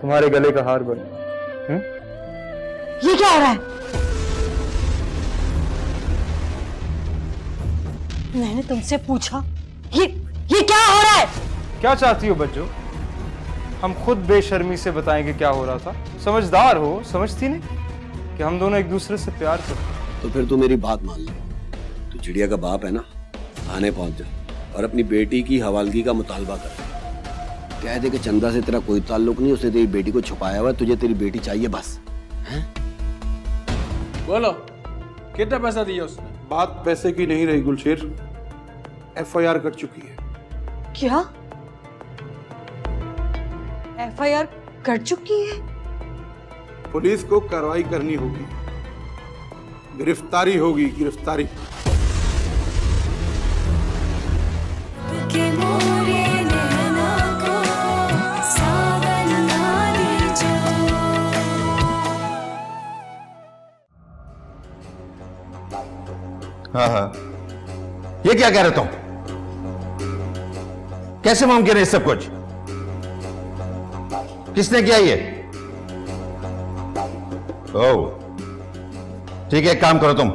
तुम्हारे गले का हार बन। ये क्या हो रहा है? मैंने तुमसे पूछा ये क्या हो रहा है? क्या चाहती हो बच्चों? हम खुद बेशर्मी से बताएंगे क्या हो रहा था। समझदार हो, समझती नहीं कि हम दोनों एक दूसरे से प्यार करते। तो फिर तू मेरी बात मान ले। तू चिड़िया का बाप है ना, थाने पहुंच जा और अपनी बेटी की हवालगी का मुतालबा कर। कह दे कि चंदा से तेरा कोई ताल्लुक नहीं, उसने तेरी बेटी को छुपाया हुआ, तुझे तेरी बेटी चाहिए बस। हैं? बोलो कितना पैसा दिया उसने? बात पैसे की नहीं रही गुलशेर, FIR कट चुकी है। क्या? FIR कर चुकी है? पुलिस को कार्रवाई करनी होगी, गिरफ्तारी होगी, गिरफ्तारी। हाँ हाँ, ये क्या कह रहे तुम? कैसे मुमकिन है सब कुछ? किसने किया ये? ओह ठीक है, एक काम करो तुम,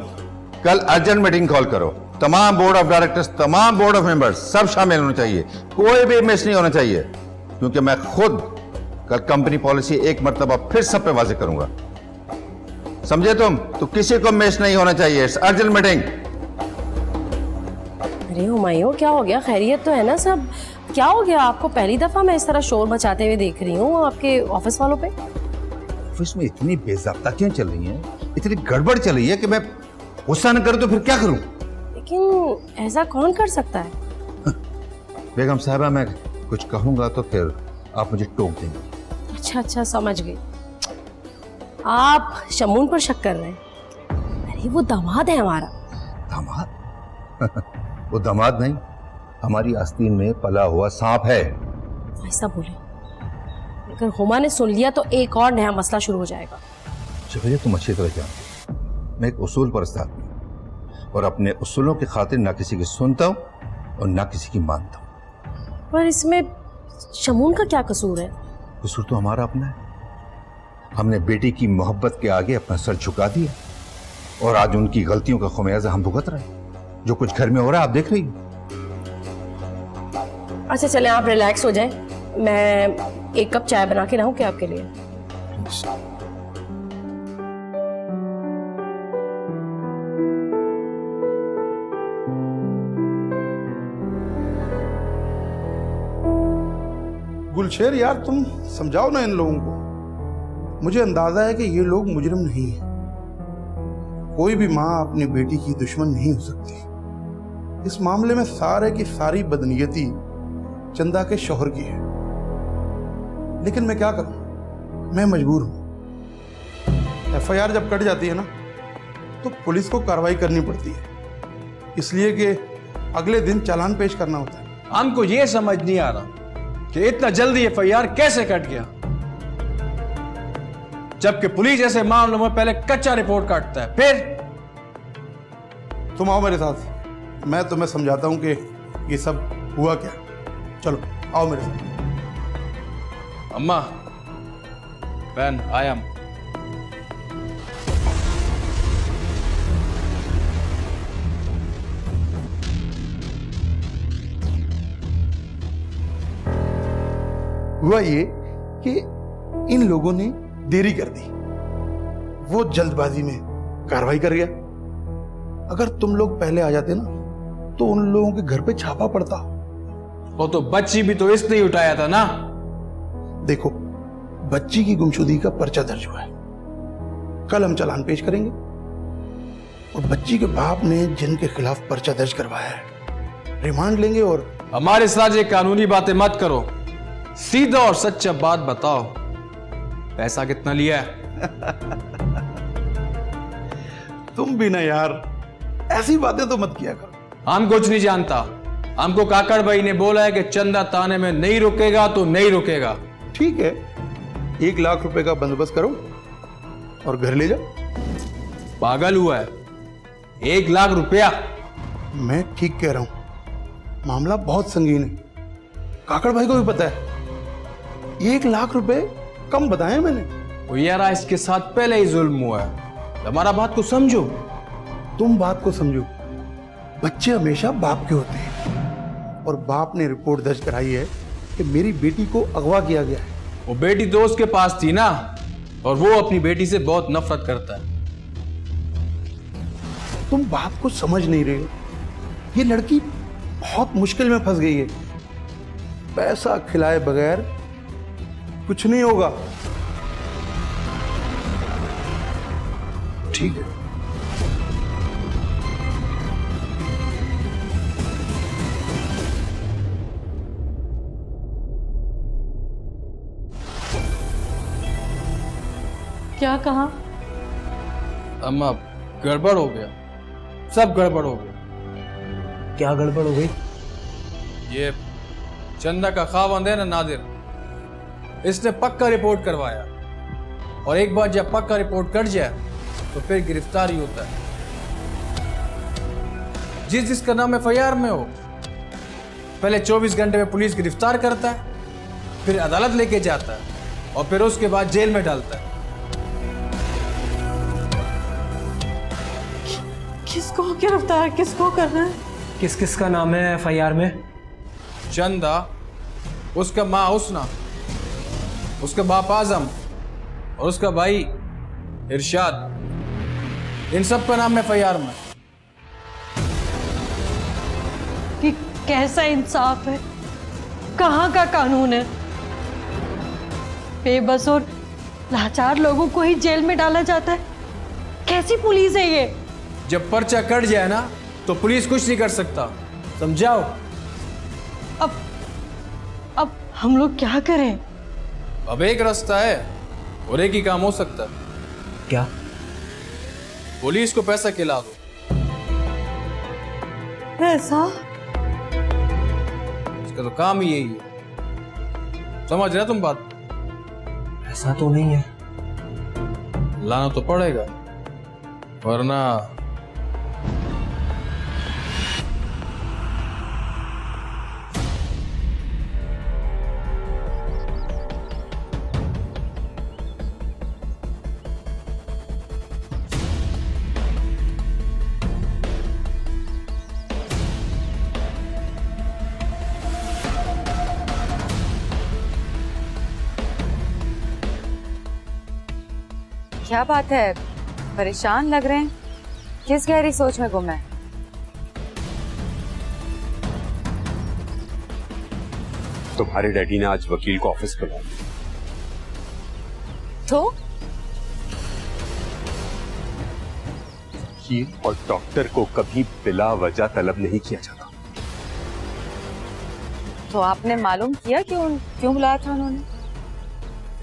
कल अर्जेंट मीटिंग कॉल करो। तमाम बोर्ड ऑफ डायरेक्टर्स, तमाम बोर्ड ऑफ मेंबर्स सब शामिल होने चाहिए, कोई भी मिस नहीं होना चाहिए, क्योंकि मैं खुद कल कंपनी पॉलिसी एक मर्तबा फिर सब पे वाज़ेह करूंगा। समझे तुम? तो किसी को मिस नहीं होना चाहिए। It's urgent meeting. अरे हुमायूं, क्या हो गया? खैरियत तो है ना सब? क्या हो गया आपको? पहली दफा मैं इस तरह शोर मचाते हुए देख रही हूँ आपके ऑफिस वालों पे। ऑफिस में इतनी बेज़ाब्ता क्यों चल रही है? इतनी गड़बड़ चल रही है कि मैं गुस्सा न करूं तो फिर क्या करूं? लेकिन ऐसा कौन कर सकता है? बेगम साहबा, मैं कुछ कहूंगा तो फिर आप मुझे टोक देंगे। अच्छा समझ गई। आप शमून पर शक कर रहे हैं? अरे वो दामाद है हमारा। दामाद? वो दामाद नहीं, हमारी आस्तीन में पला हुआ सांप है। ऐसा बोले, अगर हुमा ने सुन लिया तो एक और नया मसला शुरू हो जाएगा। भैया तुम अच्छी तरह जानते हो, मैं एक उसूल परस्त आदमी हूं और अपने उसूलों की खातिर ना किसी की सुनता हूं और ना किसी की मानता हूं। पर इसमें शमून का क्या कसूर है? कसूर तो हमारा अपना है। हमने बेटी की मोहब्बत के आगे अपना सर झुका दिया और आज उनकी गलतियों का खमियाजा हम भुगत रहे हैं। जो कुछ घर में हो रहा है आप देख रही हो। अच्छा चलें, आप रिलैक्स हो जाएं, मैं एक कप चाय बना के लाऊं क्या आपके लिए? गुलशेर यार, तुम समझाओ ना इन लोगों को। मुझे अंदाजा है कि ये लोग मुजरिम नहीं है। कोई भी माँ अपनी बेटी की दुश्मन नहीं हो सकती। इस मामले में सारे की सारी बदनीयती चंदा के शौहर की है, लेकिन मैं क्या करूं, मैं मजबूर हूं। FIR जब कट जाती है ना तो पुलिस को कार्रवाई करनी पड़ती है, इसलिए कि अगले दिन चालान पेश करना होता है। हमको ये समझ नहीं आ रहा कि इतना जल्दी FIR कैसे कट गया, जबकि पुलिस ऐसे मामलों में पहले कच्चा रिपोर्ट काटता है। फिर तुम आओ मेरे साथ, मैं तुम्हें समझाता हूं कि ये सब हुआ क्या। चलो आओ मेरे साथ। अम्मा, Ben, I am. हुआ ये कि इन लोगों ने देरी कर दी, वो जल्दबाजी में कार्रवाई कर गया। अगर तुम लोग पहले आ जाते ना तो उन लोगों के घर पे छापा पड़ता। वो तो बच्ची भी तो इसने ही उठाया था ना। देखो, बच्ची की गुमशुदगी का पर्चा दर्ज हुआ है, कल हम चालान पेश करेंगे और बच्ची के बाप ने जिनके खिलाफ पर्चा दर्ज करवाया है रिमांड लेंगे। और हमारे साथ ये कानूनी बातें मत करो, सीधा और सच्चा बात बताओ, पैसा कितना लिया है? तुम भी ना यार, ऐसी बातें तो मत किया करो। हम कुछ नहीं जानता। हमको काकड़ भाई ने बोला है कि चंदा ताने में नहीं रुकेगा तो नहीं रुकेगा। ठीक है, 1 लाख रुपए का बंदोबस्त करो और घर ले जाओ। पागल हुआ है? 1 लाख रुपया? मैं ठीक कह रहा हूं, मामला बहुत संगीन है। काकड़ भाई को भी पता है। 1 लाख रुपए कम बताए मैंने। वो यार इसके साथ पहले ही जुल्म हुआ है, हमारा बात को समझो। तुम बात को समझो। बच्चे हमेशा बाप के होते हैं और बाप ने रिपोर्ट दर्ज कराई है कि मेरी बेटी को अगवा किया गया है। वो बेटी तो उसके पास थी ना, और वो अपनी बेटी से बहुत नफरत करता है। तुम बात को समझ नहीं रहे हो। ये लड़की बहुत मुश्किल में फंस गई है। पैसा खिलाए बगैर कुछ नहीं होगा। ठीक है। क्या कहा? अम्मा गड़बड़ हो गया, सब गड़बड़ हो गया। क्या गड़बड़ हो गई? ये चंदा का खावंद है ना नादिर, इसने पक्का रिपोर्ट करवाया, और एक बार जब पक्का रिपोर्ट कट जाए तो फिर गिरफ्तारी होता है। जिसका नाम एफआईआर में हो, पहले 24 घंटे में पुलिस गिरफ्तार करता है, फिर अदालत लेके जाता है, और फिर उसके बाद जेल में डालता है। किसको गिरफ्तार किसको करना है? किस किस का नाम है एफआईआर में? चंदा, उसका माँ हुस्ना, उसका बाप आजम और उसका भाई इरशाद, इन सब का नाम एफआईआर में। कि कैसा इंसाफ है? कहाँ का कानून है? बेबस और लाचार लोगों को ही जेल में डाला जाता है। कैसी पुलिस है ये? जब पर्चा कट जाए ना तो पुलिस कुछ नहीं कर सकता, समझाओ। अब हम लोग क्या करें? अब एक रास्ता है और एक ही काम हो सकता है। क्या? पुलिस को पैसा खिला दो। पैसा? इसका तो काम ही यही है, समझ रहे तुम बात? ऐसा तो नहीं है। लाना तो पड़ेगा, वरना क्या बात है, परेशान लग रहे हैं? किस गहरी सोच में गुम है? तुम्हारे डैडी ने आज वकील को ऑफिस बुलाया। तो वकील और डॉक्टर को कभी बिला वजह तलब नहीं किया जाता। तो आपने मालूम किया क्यों बुलाया था उन्होंने?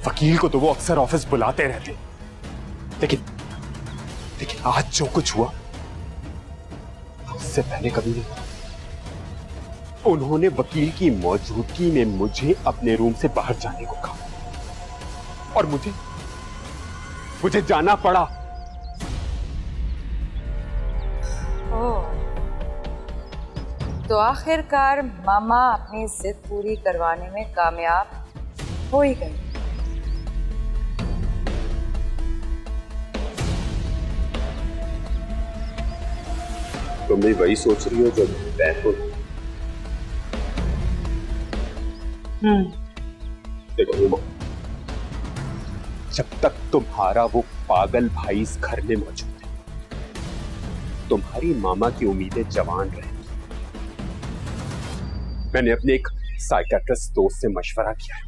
वकील को तो वो अक्सर ऑफिस बुलाते रहते, लेकिन आज जो कुछ हुआ उससे पहले कभी नहीं हुआ। उन्होंने वकील की मौजूदगी में मुझे अपने रूम से बाहर जाने को कहा, और मुझे जाना पड़ा। ओह, तो आखिरकार मामा अपनी जिद पूरी करवाने में कामयाब हो ही गए। तुम भी वही सोच रही हो जो मैं तो। देखो, जब तक तुम्हारा वो पागल भाई इस घर में मौजूद है, तुम्हारी मामा की उम्मीदें जवान रहेंगी। मैंने अपने एक साइकियाट्रिस्ट दोस्त से मशवरा किया है,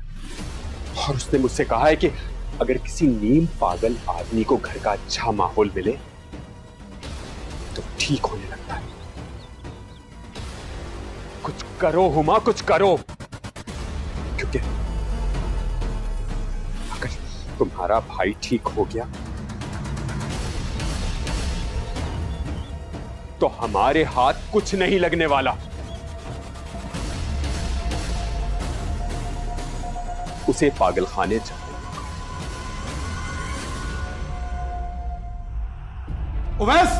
और उसने मुझसे कहा है कि अगर किसी नीम पागल आदमी को घर का अच्छा माहौल मिले तो ठीक होने लगता है। कुछ करो हुमा, कुछ करो, क्योंकि अगर तुम्हारा भाई ठीक हो गया तो हमारे हाथ कुछ नहीं लगने वाला। उसे पागलखाने जाने दो। उवैस!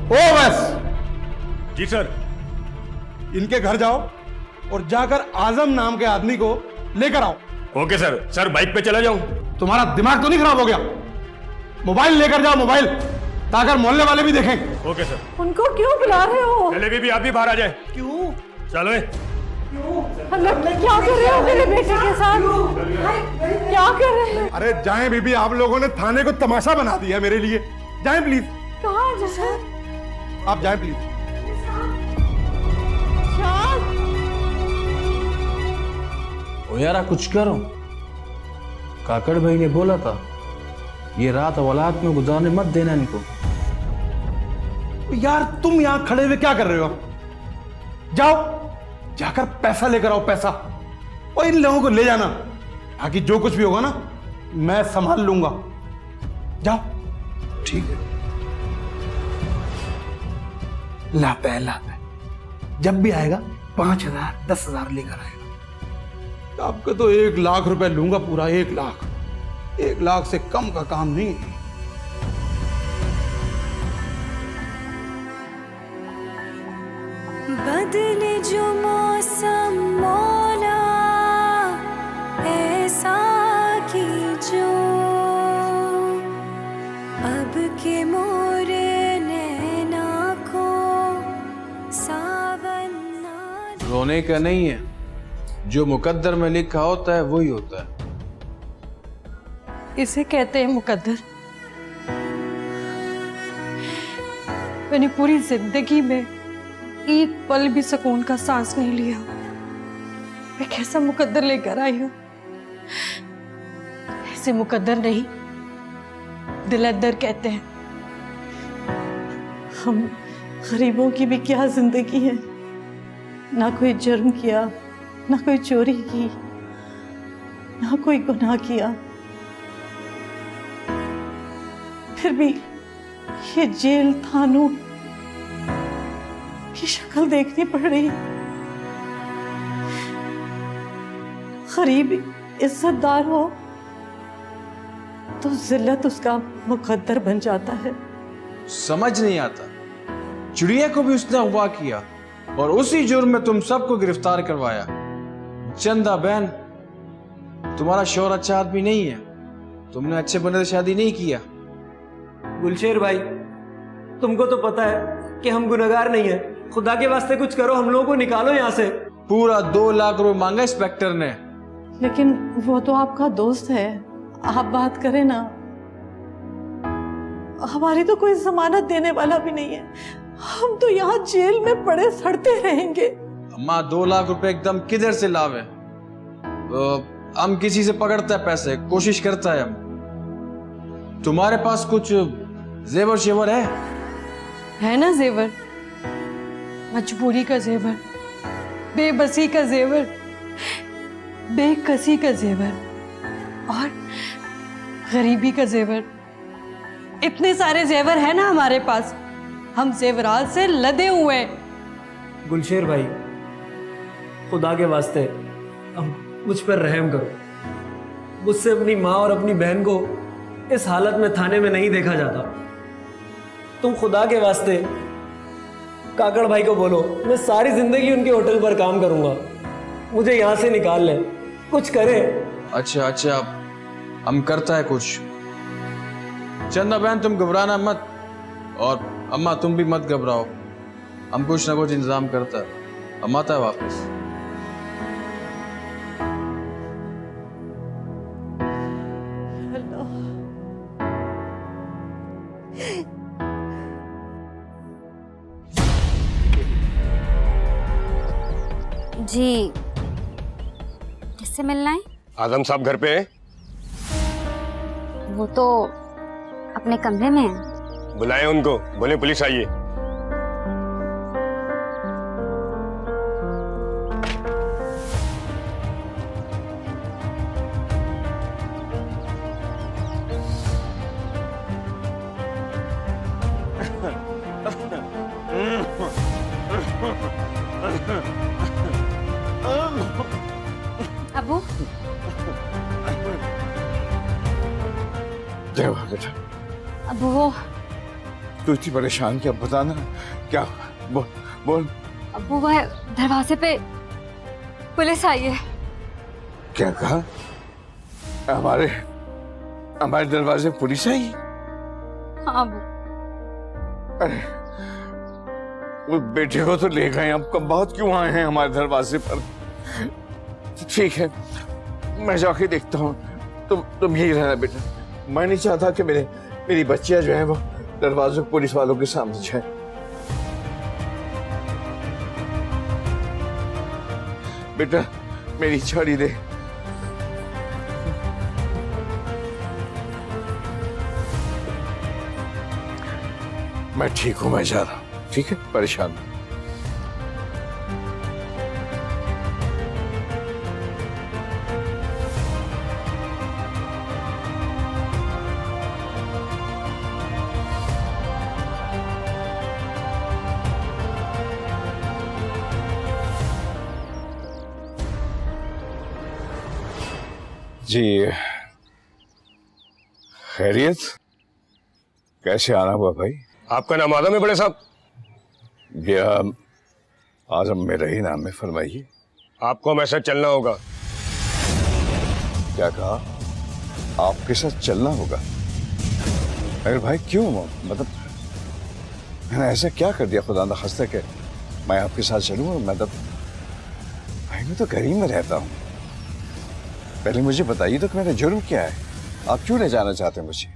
ओ उवैस! जी सर। इनके घर जाओ और जाकर आजम नाम के आदमी को लेकर आओ। Okay sir. सर बाइक पे चला जाऊं? तुम्हारा दिमाग तो नहीं खराब हो गया? मोबाइल लेकर जाओ, मोबाइल, ताकि मोहल्ले वाले भी देखें। Okay sir. उनको क्यों बुला रहे हो? पहले भी आप भी बाहर आ जाए। क्यों? चलो अल्लाह, क्या कर रहे हो मेरे बेटे के साथ? क्या कर रहे हैं? अरे जाएं बीबी, आप लोगों ने थाने को तमाशा बना दिया मेरे लिए। जाएं प्लीज। कहाँ जा? आप जाएं प्लीज। ओ यारा कुछ करो। काकड़ भाई ने बोला था ये रात औलाद में गुजारने मत देना इनको। यार तुम यहां खड़े हुए क्या कर रहे हो? जाओ, जाकर पैसा लेकर आओ, पैसा, और इन लोगों को ले जाना। बाकी जो कुछ भी होगा ना, मैं संभाल लूंगा। जाओ। ठीक है। लाता है। जब भी आएगा 5,000 10,000 लेकर आएगा। आपको तो 1 लाख रुपए लूंगा, पूरा 1 लाख। 1 लाख से कम का काम नहीं है। बदले जो मौसम मौला, ऐसा की जो अब के मोरे नैना को सावन ना। रोने का नहीं है, जो मुकद्दर में लिखा होता है वही होता है। इसे कहते हैं मुकद्दर। मैंने पूरी जिंदगी में एक पल भी सुकून का सांस नहीं लिया। मैं कैसा मुकद्दर लेकर आई हूं? ऐसे मुकद्दर नहीं, दिलद्दर कहते हैं। हम गरीबों की भी क्या जिंदगी है। ना कोई जुर्म किया, ना कोई चोरी की, ना कोई गुनाह किया, फिर भी ये जेल, थानों की शक्ल देखनी पड़ रही। गरीब इज्जतदार हो तो जिल्लत उसका मुकद्दर बन जाता है। समझ नहीं आता, चिड़िया को भी उसने अगवा किया और उसी जुर्म में तुम सबको गिरफ्तार करवाया। चंदा बहन, तुम्हारा शौहर अच्छा आदमी नहीं है, तुमने अच्छे बंदे से शादी नहीं किया। गुलशेर भाई, तुमको तो पता है कि हम गुनहगार नहीं है। खुदा के वास्ते कुछ करो, हम लोगों को निकालो यहाँ से। पूरा 2 लाख रुपए मांगा इंस्पेक्टर ने। लेकिन वो तो आपका दोस्त है, आप बात करें ना। हमारी तो कोई जमानत देने वाला भी नहीं है। हम तो यहाँ जेल में पड़े सड़ते रहेंगे। अम्मा 2 लाख रुपए एकदम किधर से लावे? हम किसी से पकड़ता है पैसे, कोशिश करता है हम। तुम्हारे पास कुछ जेवर शेवर है ना जेवर? मजबूरी का जेवर, बेबसी का जेवर, बेकसी का जेवर और गरीबी का जेवर। इतने सारे जेवर है ना हमारे पास, हम जेवरात से लदे हुए हैं। गुलशेर भाई, खुदा के वास्ते मुझ पर रहम करो। मुझसे अपनी माँ और अपनी बहन को इस हालत में थाने में नहीं देखा जाता। तुम खुदा के वास्ते काकड़ भाई को बोलो, मैं सारी जिंदगी उनके होटल पर काम करूंगा। मुझे यहाँ से निकाल ले, कुछ करे। अच्छा, हम करता है कुछ। चंदा बहन तुम घबराना मत, और अम्मा तुम भी मत घबराओ, हम कुछ ना कुछ इंतजाम करता है। हम आता है वापस। जी, किससे मिलना है? आजम साहब घर पे हैं? वो तो अपने कमरे में है। बुलाएं उनको, बोले पुलिस आई है। अबू, क्या हुआ बेटा? अबू वो तू इतनी परेशान क्या? बताना क्या? बोल। अबू वह दरवाजे पे पुलिस आई है। क्या कहा? हमारे हमारे दरवाजे पुलिस आई? हाँ वो अरे उस बेटे को तो ले गए, अब कब बहुत क्यों आए हैं हमारे दरवाजे पर? ठीक है, मैं जाके देखता हूँ। तुम यही रहना बेटा, मैं नहीं चाहता कि मेरी बच्चियां जो है वो दरवाजे पुलिस वालों के सामने जाए। बेटा मेरी छड़ी दे। मैं ठीक हूं, मैं जा रहा हूं, ठीक है, परेशान नहीं। जी खैरियत, कैसे आना हुआ भाई? आपका नाम आदम है बड़े साहब? ये आजम मेरा ही नाम है, फरमाइए। आपको हमारे साथ चलना होगा। क्या कहा? आपके साथ चलना होगा? अरे भाई क्यों, मतलब मैंने ऐसा क्या कर दिया खुदा न खास्ता के मैं आपके साथ चलूँ? मतलब भाई मैं तो घर ही में रहता हूँ। पहले मुझे बताइए तो कि मेरा जुर्म क्या है? आप क्यों ले जाना चाहते हैं मुझे?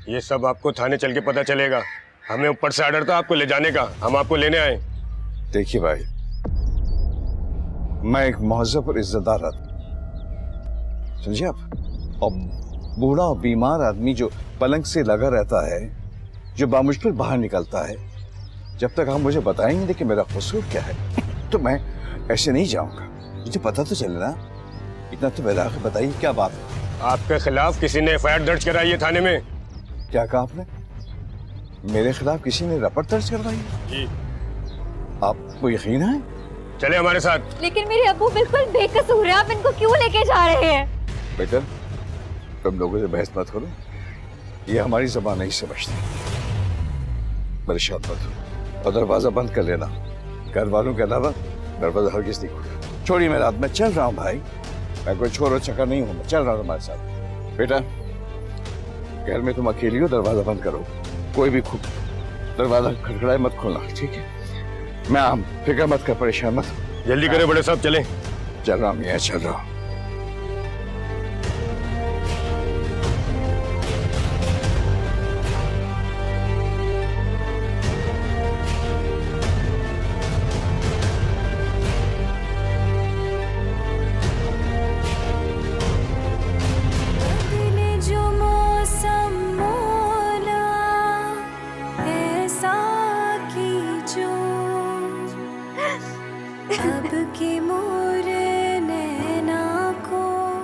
ये सब आपको थाने चल के पता चलेगा। हमें ऊपर से ऑर्डर था आपको ले जाने का, हम आपको लेने आए। देखिए भाई, मैं एक महज़ब और इज्जतदार आदमी, समझिए आप। और बूढ़ा और बीमार आदमी जो पलंग से लगा रहता है, जो बामुश्किल बाहर निकलता है, जब तक आप मुझे बताएंगे नहीं कि मेरा कसूर क्या है, तो मैं ऐसे नहीं जाऊंगा। मुझे पता तो चले ना, इतना तो बता के बताइए क्या बात है? आपके खिलाफ किसी ने एफआईआर दर्ज कराई है थाने में। क्या कहा आपने? मेरे खिलाफ किसी ने रपट दर्ज करवाई? जी। आपको यकीन है? चले हमारे साथ। लेकिन मेरे अब्बू बिल्कुल बेकसूर है, आप इनको क्यों लेके जा रहे हैं? बेटा तुम लोगों से बहस मत करो, ये हमारी ज़बान नहीं समझती। परेशान मत हो और दरवाजा बंद कर लेना। घर वालों के अलावा दरवाजा हरगिज़ नहीं खोलना। छोड़िए मेरा हाथ, मैं चल रहा हूँ भाई, मैं कोई छोर और चक्कर नहीं हूँ, मैं चल रहा हूँ तुम्हारे साथ। बेटा घर में तुम अकेली हो, दरवाजा बंद करो, कोई भी खुद दरवाजा खटखटाए मत खोलना, ठीक है? मैं आप फिक्र मत कर, परेशान मत। जल्दी करें बड़े साहब, चलें। चल रहा हूँ, मैं चल रहा हूँ।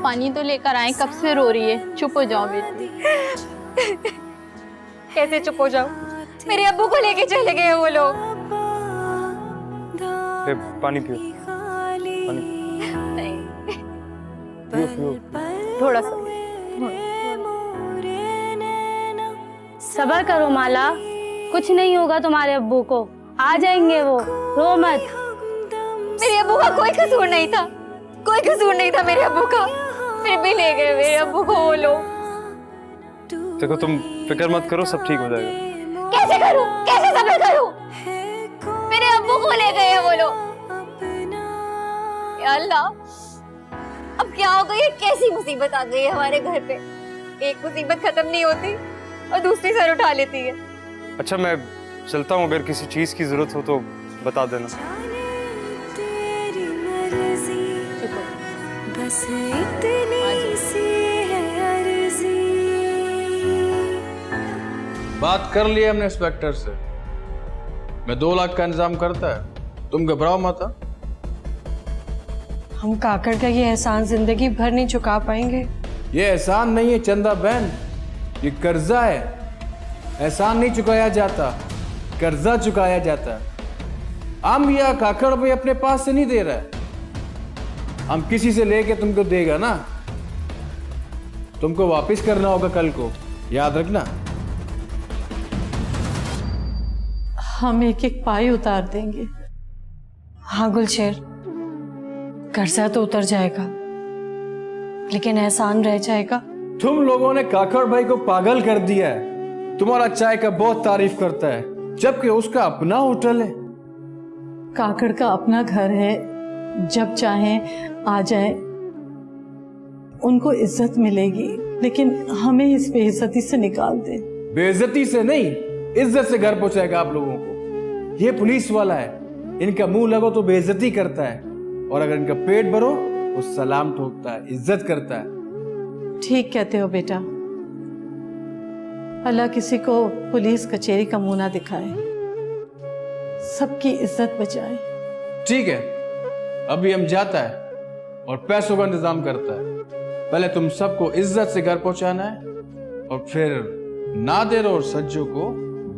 पानी तो लेकर आए, कब से रो रही है। चुप हो जाओ बेटी। कैसे चुप हो जाओ? मेरे अब्बू को लेके चले गए वो लोग। पानी पियो, पानी पियो, पियो। थोड़ा सा सब्र करो माला, कुछ नहीं होगा तुम्हारे अब्बू को, आ जाएंगे वो, रो मत। मेरे अब्बू का कोई कसूर नहीं था, कोई कसूर नहीं था मेरे अब्बू का, फिर भी ले गए मेरे अब्बू को वो लोग। देखो तुम फिक्र मत करो, सब ठीक हो जाएगा। कैसे करूं, कैसे सब्र करूं? मेरे अब्बू को ले गए वो लोग। या अल्लाह, अब क्या हो गई? कैसी मुसीबत आ गई है हमारे घर पे? एक मुसीबत खत्म नहीं होती और दूसरी सर उठा लेती है। अच्छा मैं चलता हूँ, अगर किसी चीज की जरूरत हो तो बता देना। बस इतनी सी है अर्जी। बात कर लिया हमने इंस्पेक्टर से, मैं 2 लाख का इंतजाम करता है, तुम घबराओ मत। हम काकड़ का ये एहसान जिंदगी भर नहीं चुका पाएंगे। ये एहसान नहीं है चंदा बहन, ये कर्जा है। एहसान नहीं चुकाया जाता, कर्जा चुकाया जाता है। हम या काकड़ भाई अपने पास से नहीं दे रहा है, हम किसी से लेके तुमको देगा ना, तुमको वापस करना होगा कल को, याद रखना। हम एक एक पाई उतार देंगे। हाँ गुलशेर, कर्जा तो उतर जाएगा, लेकिन एहसान रह जाएगा। तुम लोगों ने काकड़ भाई को पागल कर दिया है। तुम्हारा चाय का बहुत तारीफ करता है, जबकि उसका अपना होटल है। काकड़ का अपना घर है, जब चाहें आ जाए, उनको इज्जत मिलेगी, लेकिन हमें इस बेइज्जती से निकाल दे। बेइज्जती से नहीं, इज्जत से घर पहुंचाएगा आप लोगों को। ये पुलिस वाला है, इनका मुंह लगो तो बेइज्जती करता है, और अगर इनका पेट भरो वो सलाम ठोकता है, इज्जत करता है। ठीक कहते हो बेटा, अल्लाह किसी को पुलिस कचहरी का मुंह ना दिखाए, सबकी इज्जत बचाए। ठीक है, अभी हम जाता है और पैसों का इंतजाम करता है। पहले तुम सबको इज्जत से घर पहुंचाना है, और फिर नादिर और सज्जू को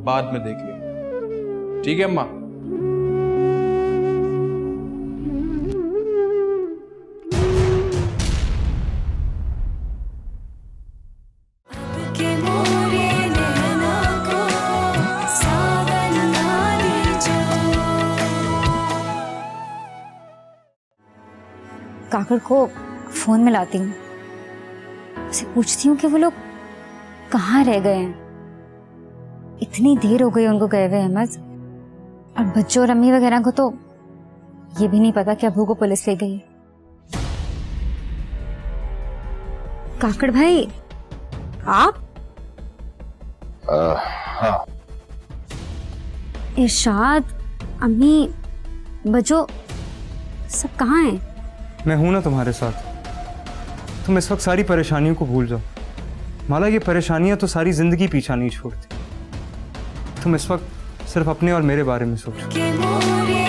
बाद में देख लेंगे। ठीक है अम्मा? के मोरे नैना को सावन ना दीजो। काकड़ को फोन में लाती हूँ, उसे पूछती हूँ कि वो लोग कहाँ रह गए हैं। इतनी देर हो गई उनको गए हुए अहमद, और बच्चों और अम्मी वगैरह को तो ये भी नहीं पता कि अबू को पुलिस ले गई। काकड़ भाई आप? हाँ। इरशाद, अम्मी, बच्चों सब कहाँ हैं? मैं हूं ना तुम्हारे साथ। तुम इस वक्त सारी परेशानियों को भूल जाओ। माला, ये परेशानियां तो सारी जिंदगी पीछा नहीं छोड़ती। तुम इस वक्त सिर्फ अपने और मेरे बारे में सोचो। के मोरे